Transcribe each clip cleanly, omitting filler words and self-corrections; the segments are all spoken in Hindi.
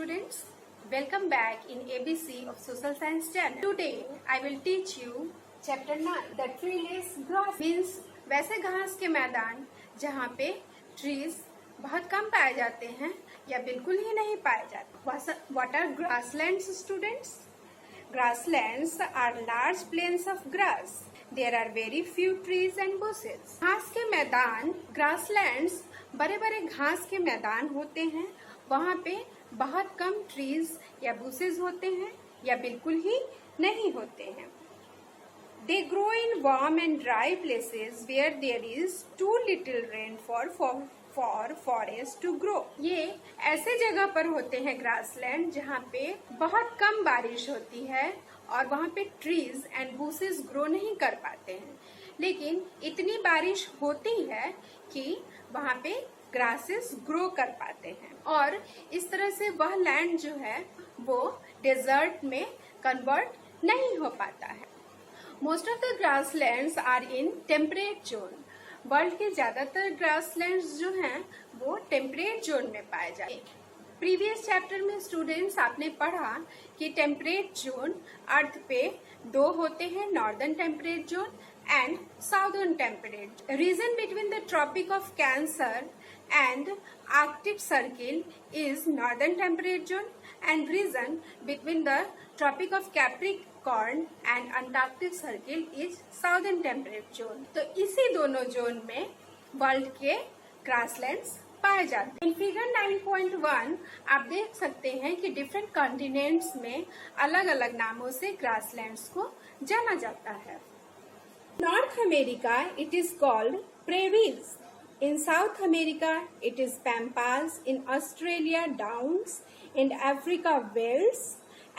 students, welcome back in ABC of Social Science channel. Today I will teach you chapter 9. The treeless grass means वैसे घास के मैदान जहाँ पे trees बहुत कम पाए जाते हैं या बिल्कुल ही नहीं पाए जाते. What are grasslands, students? Grasslands are large plains of grass. There are very few trees and bushes. घास के मैदान grasslands बड़े बड़े घास के मैदान होते हैं. वहाँ पे बहुत कम ट्रीज या बुशेज होते हैं या बिल्कुल ही नहीं होते हैं. They grow in warm and dry places where there is too little rain for forest to grow. ये ऐसे जगह पर होते हैं ग्रासलैंड जहाँ पे बहुत कम बारिश होती है और वहाँ पे ट्रीज एंड बुशेज ग्रो नहीं कर पाते हैं, लेकिन इतनी बारिश होती है कि वहाँ पे ग्रासेस ग्रो कर पाते हैं और इस तरह से वह लैंड जो है वो डेजर्ट में कन्वर्ट नहीं हो पाता है. Most of the grasslands are in temperate zone. World के ज्यादातर ग्रासलैंड्स जो हैं वो टेम्परेट जोन में पाए जाते हैं. प्रीवियस चैप्टर में स्टूडेंट्स आपने पढ़ा कि टेम्परेट जोन अर्थ पे दो होते हैं, northern temperate zone and southern temperate. Region between the Tropic of Cancer and Arctic Circle is northern temperate zone and region between the Tropic of Capricorn and Antarctic Circle is southern temperate zone. तो इसी दोनों जोन में वर्ल्ड के ग्रासलैंड्स पाए जाते हैं. इन फिगर 9.1 आप देख सकते हैं कि डिफरेंट कॉन्टिनेंट्स में अलग अलग नामों से ग्रासलैंड्स को जाना जाता है. North America, it is called prairies. In South America, it is pampas. In Australia, downs. In Africa, velds.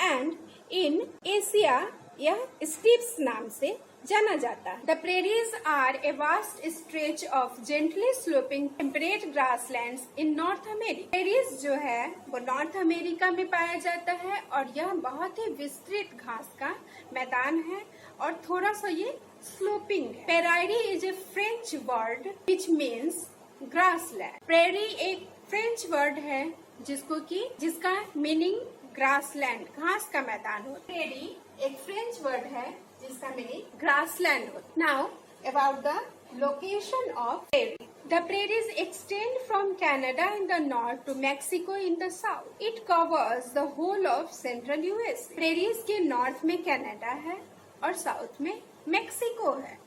And in Asia, यह steppes नाम से जाना जाता है. The prairies are a vast stretch of gently sloping temperate grasslands in North America. Prairies जो है वो नॉर्थ अमेरिका में पाया जाता है और यह बहुत ही विस्तृत घास का मैदान है और थोड़ा सा ये स्लोपिंग है. Prairie is a French word which means grassland. Prairie एक फ्रेंच वर्ड है जिसका मीनिंग ग्रासलैंड घास का मैदान हो. Prairie एक फ्रेंच वर्ड है जिसका मीनिंग ग्रासलैंड हो. Now about the location of prairie. The prairies extend from Canada in the north to Mexico in the south. It covers the whole of central US. Prairies के नॉर्थ में कनाडा है और साउथ में मेक्सिको है.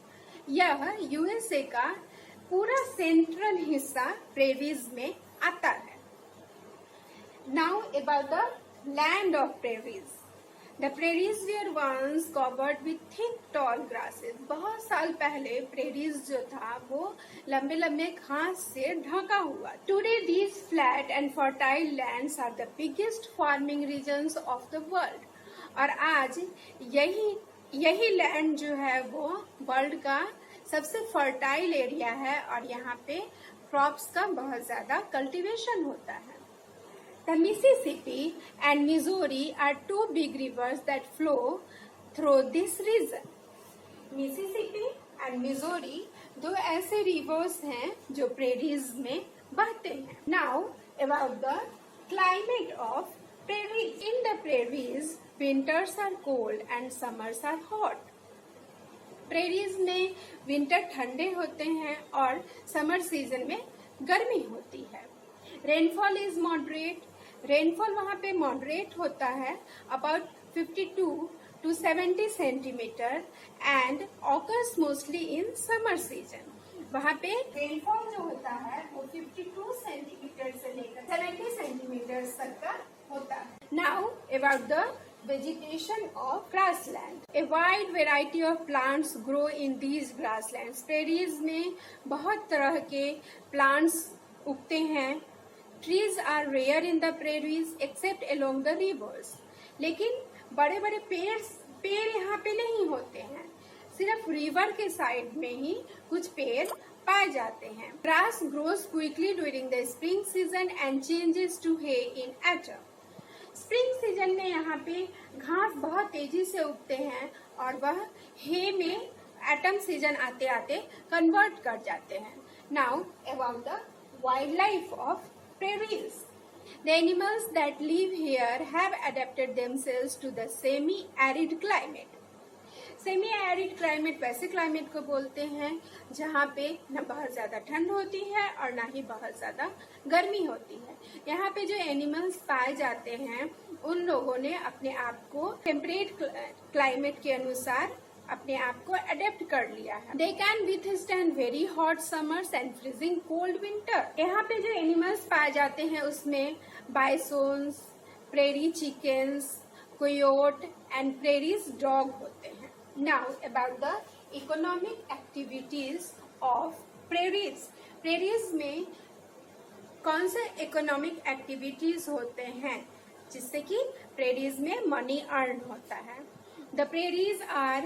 यह यूएसए का पूरा सेंट्रल हिस्सा प्रेरीज में आता है. Now about the land of prairies. The prairies were once covered with thick tall grasses. बहुत साल पहले प्रेरीज जो था वो लंबे लंबे घास से ढका हुआ. Today these flat and fertile lands are the biggest farming regions of the world. और आज यही लैंड जो है वो वर्ल्ड का सबसे फर्टाइल एरिया है और यहाँ पे क्रॉप्स का बहुत ज्यादा कल्टीवेशन होता है. The Mississippi and Missouri are two big rivers that flow through this region. Mississippi and Missouri दो ऐसे रिवर्स हैं जो प्रेरीज में बहते हैं. Now about the climate of prairies. In the prairies, winters are cold and summers are hot. Prairies में विंटर ठंडे होते हैं और समर सीजन में गर्मी होती है. Rainfall is moderate. Rainfall वहाँ पे moderate होता है, about 52 to 70 centimeter and occurs mostly in summer season. वहाँ पे रेनफॉल जो होता है वो 52 सेंटीमीटर से लेकर 70 सेंटीमीटर तक का होता है. Now about the vegetation of grassland. A wide variety of plants grow in these grasslands. Prairies में बहुत तरह के plants उगते हैं. Trees are rare in the prairies except along the rivers. लेकिन बड़े बड़े पेड़ यहाँ पे नहीं होते हैं, सिर्फ रिवर के साइड में ही कुछ पेड़ पाए जाते हैं. Grass grows quickly during the spring season and changes to hay in autumn. Spring season में यहाँ पे घास बहुत तेजी से उगते हैं और वह हे में ऑटम सीजन आते आते कन्वर्ट कर जाते हैं. Now about the wild life of prairies. The animals that live here have adapted themselves to the semi-arid climate. Semi arid climate वैसे क्लाइमेट को बोलते हैं जहाँ पे न बहुत ज्यादा ठंड होती है और ना ही बहुत ज्यादा गर्मी होती है। यहाँ पे जो एनिमल्स पाए जाते हैं उन लोगों ने अपने आप को टेम्परेट क्लाइमेट के अनुसार अपने आप को अडेप्ट कर लिया है। They can withstand very hot summers and freezing cold winter. यहाँ पे जो एनिमल्स पाए जाते हैं उसमें bisons, prairie chickens, coyote and prairies dog होते हैं। Now about the economic activities of prairies. Prairies में कौन से इकोनॉमिक एक्टिविटीज होते हैं जिससे कि prairies में मनी अर्न होता है। The prairies are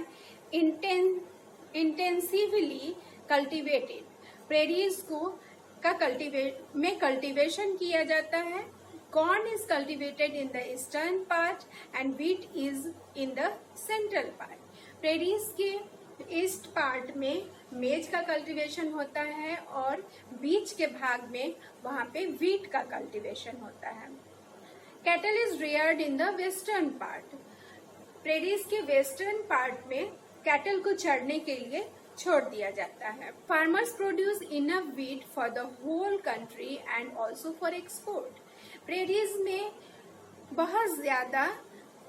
intensively cultivated. Prairies को का कल्टीवेशन किया जाता है। Corn is cultivated in the eastern part and wheat is in the central part. Prairies के ईस्ट पार्ट में मेज का कल्टीवेशन होता है और बीच के भाग में वहां पे व्हीट का कल्टीवेशन होता है। Cattle is reared in the western part. Prairies के वेस्टर्न पार्ट में कैटल को चढ़ने के लिए छोड़ दिया जाता है। Farmers produce enough wheat for the whole country and also for export. Prairies में बहुत ज्यादा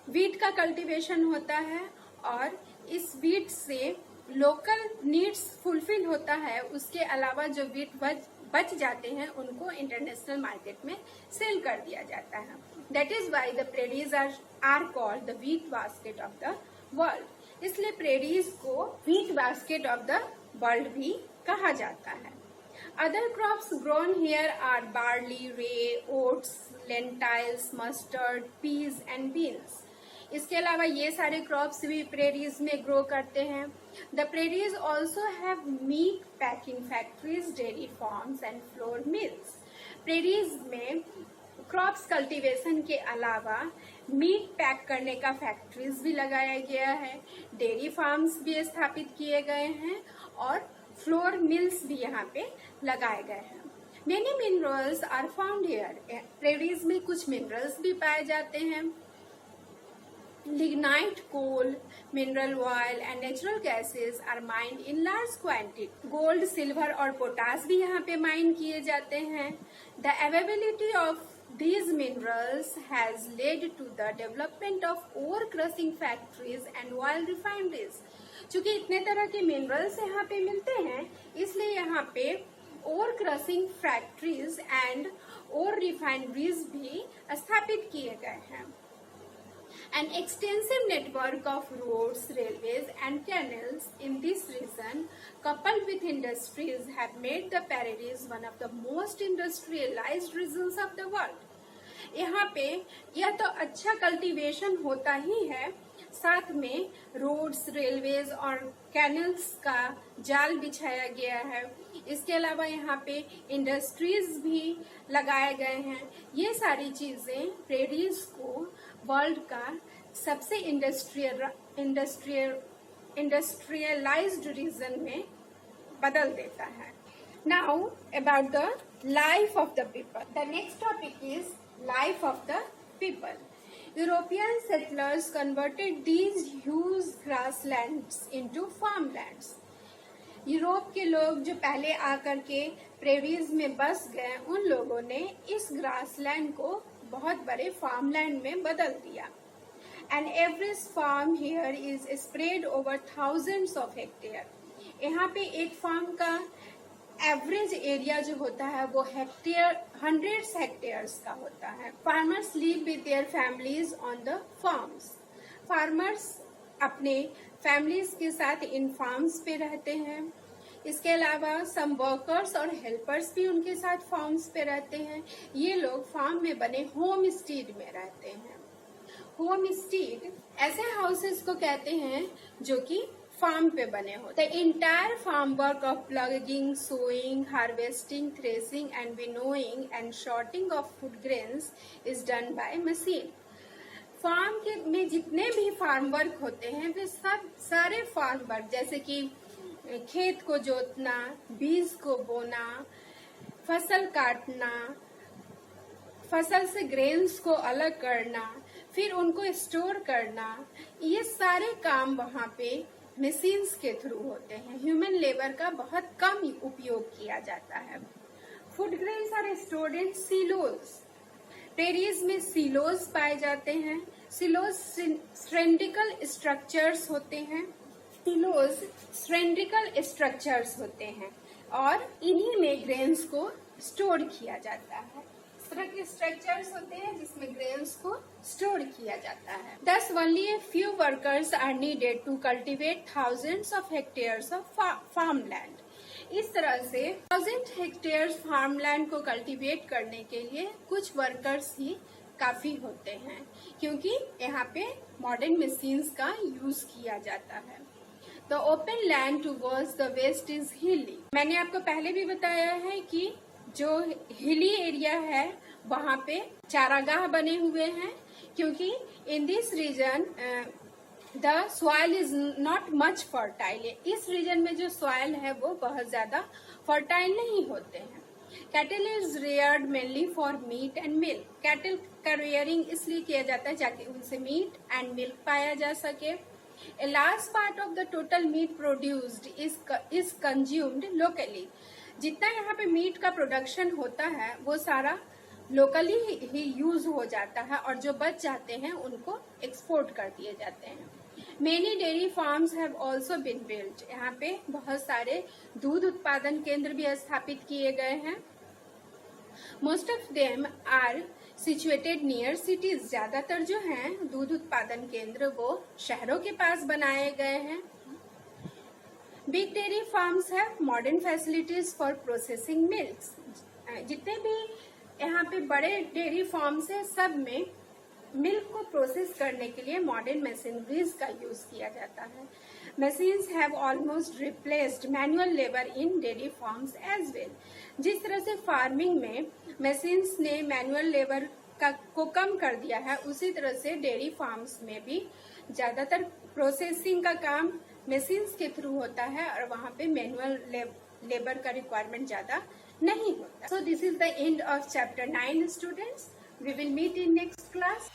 व्हीट का कल्टीवेशन होता है और इस व्हीट से लोकल नीड्स फुलफिल होता है। उसके अलावा जो व्हीट बच जाते हैं उनको इंटरनेशनल मार्केट में सेल कर दिया जाता है। That is why the prairies are called the wheat basket of the world. इसलिए प्रेरीज को wheat basket of the world भी कहा जाता है। Other crops grown here are barley, rye, oats, lentils, mustard, peas and beans. इसके अलावा ये सारे क्रॉप्स भी प्रेरीज में ग्रो करते हैं। The prairies also have meat packing factories, dairy farms and flour mills. Prairies में क्रॉप्स कल्टीवेशन के अलावा मीट पैक करने का फैक्ट्रीज भी लगाया गया है, डेयरी फार्म्स भी स्थापित किए गए हैं और फ्लोर मिल्स भी यहाँ पे लगाए गए हैं। Many minerals are found here. Prairies में कुछ मिनरल्स भी पाए जाते हैं। Lignite, coal, mineral oil and natural gases are mined in large quantity. Gold, silver और पोटास भी यहाँ पे माइन किए जाते हैं। The availability of these minerals has led to the development of ore crushing factories and oil refineries. चूंकि इतने तरह के मिनरल्स यहाँ पे मिलते हैं इसलिए यहाँ पे ore crushing factories and ore refineries भी स्थापित किए गए हैं। An extensive network of roads, railways and canals in this region coupled with industries have made the prairies one of the most industrialized regions of the world. यहाँ पे यह तो अच्छा कल्टीवेशन होता ही है, साथ में रोड्स, रेलवेज और कैनल्स का जाल बिछाया गया है। इसके अलावा यहाँ पे इंडस्ट्रीज भी लगाए गए हैं। ये सारी चीजें प्रेरीज को वर्ल्ड का सबसे इंडस्ट्रियलाइज्ड रीजन में बदल देता है। Now about the life of the people. The next topic is life of the people. European settlers converted these huge grasslands into farmlands. Europe के लोग जो पहले आकर के प्रेरीज में बस गए उन लोगों ने इस ग्रासलैंड को बहुत बड़े फार्मलैंड में बदल दिया। An average farm here is spread over thousands of hectares. यहाँ पे एक फार्म का एवरेज एरिया जो होता है वो हंड्रेड्स हेक्टेयर्स का होता है। Farmers live with their families on the farms. Farmers अपने फैमिलीज के साथ इन फार्म्स पे रहते हैं। इसके अलावा सम वर्कर्स और हेल्पर्स भी उनके साथ फार्म्स पे रहते हैं। ये लोग फार्म में बने होम स्टीड में रहते हैं। होम स्टीड ऐसे हाउसेस को कहते हैं जो कि फार्म पे बने होते हैं। The entire farm work of ploughing, sowing, harvesting, threshing and winnowing and sorting of food grains is done by machine. Farm के में जितने भी फार्म वर्क होते हैं वे सब सारे फार्म वर्क जैसे कि खेत को जोतना, बीज को बोना, फसल काटना, फसल से ग्रेन्स को अलग करना, फिर उनको स्टोर करना, ये सारे काम वहाँ पे मशीन्स के थ्रू होते हैं। ह्यूमन लेबर का बहुत कम उपयोग किया जाता है। Food grains are stored in silos. Dairies में सिलोज पाए जाते हैं। सिलोज सिलेंड्रिकल स्ट्रक्चर्स होते हैं। सिलोज सिलेंड्रिकल स्ट्रक्चर्स होते हैं और इन्हीं में ग्रेन्स को स्टोर किया जाता है। स्ट्रक्चर्स होते हैं जिसमें ग्रेन्स को स्टोर किया जाता है। Thus only a few workers are needed to cultivate thousands of hectares of farmland. इस तरह से 1000 हेक्टेयर फार्मलैंड को कल्टीवेट करने के लिए कुछ वर्कर्स ही काफी होते हैं, क्योंकि यहाँ पे मॉडर्न मशीन्स का यूज किया जाता है। The open land towards the west is hilly. मैंने आपको पहले भी बताया है कि जो हिली एरिया है वहाँ पे चारागाह बने हुए हैं, क्योंकि in this region the soil is not much fertile. इस रीजन में जो सॉइल है वो बहुत ज्यादा फर्टाइल नहीं होते हैं। Cattle is reared mainly for meet and milk. Cattle का रेयरिंग इसलिए किया जाता है ताकि उनसे मीट एंड मिल्क पाया जा सके। A large part of the total meat produced is consumed locally. जितना यहाँ पे मीट का प्रोडक्शन होता है वो सारा लोकली ही यूज हो जाता है और जो बच जाते हैं उनको एक्सपोर्ट कर दिए जाते हैं। Many dairy farms have also been built. यहाँ पे बहुत सारे दूध उत्पादन केंद्र भी स्थापित किए गए हैं। Most of them are situated near cities. ज्यादातर जो हैं दूध उत्पादन केंद्र वो शहरों के पास बनाए गए हैं। Big dairy farms have modern facilities for processing milks. जितने भी यहाँ पे बड़े डेयरी फार्म्स है सब में मिल्क को प्रोसेस करने के लिए मॉडर्न मशीनरीज का यूज किया जाता है। Machines have almost replaced manual labour in dairy farms as well. जिस तरह से फार्मिंग में मशीन्स ने मैनुअल लेबर को कम कर दिया है, उसी तरह से डेयरी फार्म्स में भी ज्यादातर प्रोसेसिंग का काम मशीन्स के थ्रू होता है और वहाँ पे मैनुअल लेबर का रिक्वायरमेंट ज्यादा नहीं होता। So this is the end of chapter 9 students. We will meet in next class.